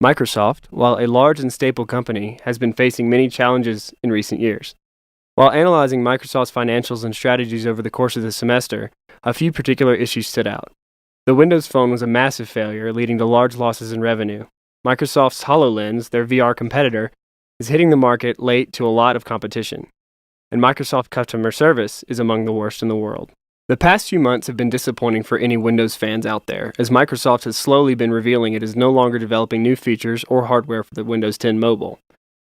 Microsoft, while a large and stable company, has been facing many challenges in recent years. While analyzing Microsoft's financials and strategies over the course of the semester, a few particular issues stood out. The Windows Phone was a massive failure, leading to large losses in revenue. Microsoft's HoloLens, their VR competitor, is hitting the market late to a lot of competition. And Microsoft customer service is among the worst in the world. The past few months have been disappointing for any Windows fans out there, as Microsoft has slowly been revealing it is no longer developing new features or hardware for the Windows 10 Mobile.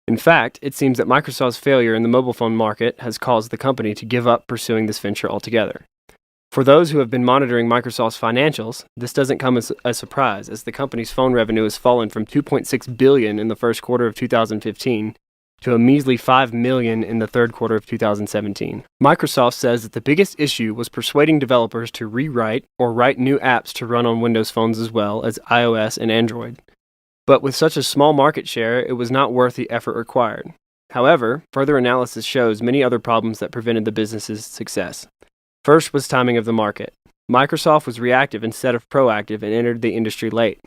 In fact, it seems that Microsoft's failure in the mobile phone market has caused the company to give up pursuing this venture altogether. For those who have been monitoring Microsoft's financials, this doesn't come as a surprise, as the company's phone revenue has fallen from $2.6 billion in the first quarter of 2015 to a measly $5 million in the third quarter of 2017. Microsoft says that the biggest issue was persuading developers to rewrite or write new apps to run on Windows phones as well as iOS and Android. But with such a small market share, it was not worth the effort required. However, further analysis shows many other problems that prevented the business's success. First was timing of the market. Microsoft was reactive instead of proactive and entered the industry late.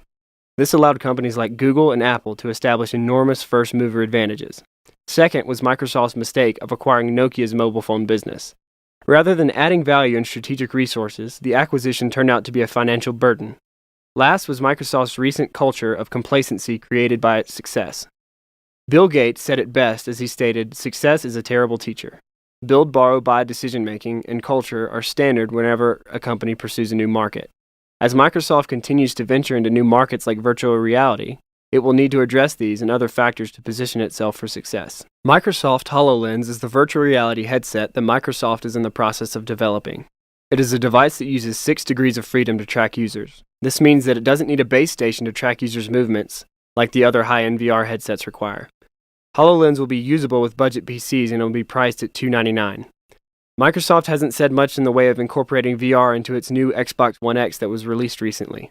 This allowed companies like Google and Apple to establish enormous first-mover advantages. Second was Microsoft's mistake of acquiring Nokia's mobile phone business. Rather than adding value and strategic resources, the acquisition turned out to be a financial burden. Last was Microsoft's recent culture of complacency created by its success. Bill Gates said it best as he stated, "Success is a terrible teacher." Build, borrow, buy decision-making and culture are standard whenever a company pursues a new market. As Microsoft continues to venture into new markets like virtual reality, it will need to address these and other factors to position itself for success. Microsoft HoloLens is the virtual reality headset that Microsoft is in the process of developing. It is a device that uses 6 degrees of freedom to track users. This means that it doesn't need a base station to track users' movements, like the other high-end VR headsets require. HoloLens will be usable with budget PCs and it will be priced at $299. Microsoft hasn't said much in the way of incorporating VR into its new Xbox One X that was released recently.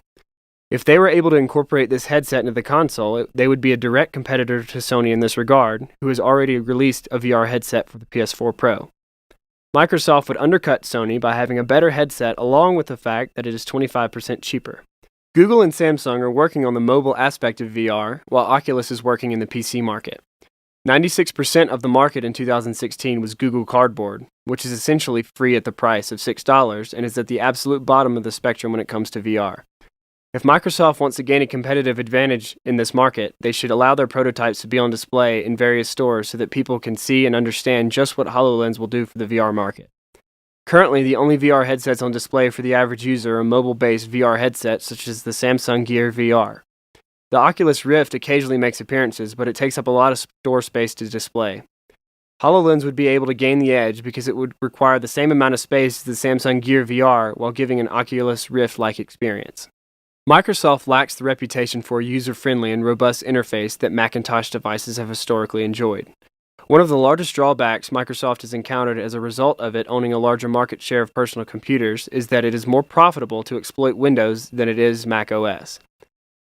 If they were able to incorporate this headset into the console, they would be a direct competitor to Sony in this regard, who has already released a VR headset for the PS4 Pro. Microsoft would undercut Sony by having a better headset along with the fact that it is 25% cheaper. Google and Samsung are working on the mobile aspect of VR, while Oculus is working in the PC market. 96% of the market in 2016 was Google Cardboard, which is essentially free at the price of $6 and is at the absolute bottom of the spectrum when it comes to VR. If Microsoft wants to gain a competitive advantage in this market, they should allow their prototypes to be on display in various stores so that people can see and understand just what HoloLens will do for the VR market. Currently, the only VR headsets on display for the average user are mobile-based VR headsets such as the Samsung Gear VR. The Oculus Rift occasionally makes appearances, but it takes up a lot of store space to display. HoloLens would be able to gain the edge because it would require the same amount of space as the Samsung Gear VR while giving an Oculus Rift-like experience. Microsoft lacks the reputation for a user-friendly and robust interface that Macintosh devices have historically enjoyed. One of the largest drawbacks Microsoft has encountered as a result of it owning a larger market share of personal computers is that it is more profitable to exploit Windows than it is Mac OS.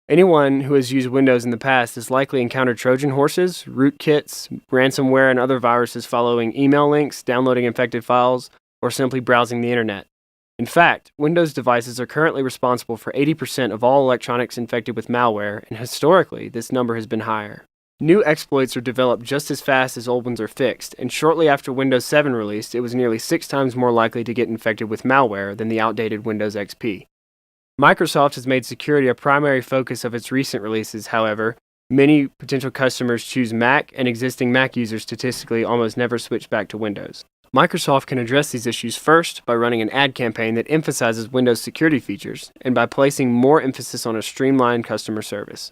Anyone who has used Windows in the past has likely encountered Trojan horses, rootkits, ransomware, and other viruses following email links, downloading infected files, or simply browsing the internet. In fact, Windows devices are currently responsible for 80% of all electronics infected with malware, and historically, this number has been higher. New exploits are developed just as fast as old ones are fixed, and shortly after Windows 7 released, it was nearly 6 times more likely to get infected with malware than the outdated Windows XP. Microsoft has made security a primary focus of its recent releases. However, many potential customers choose Mac, and existing Mac users statistically almost never switch back to Windows. Microsoft can address these issues first by running an ad campaign that emphasizes Windows security features and by placing more emphasis on a streamlined customer service.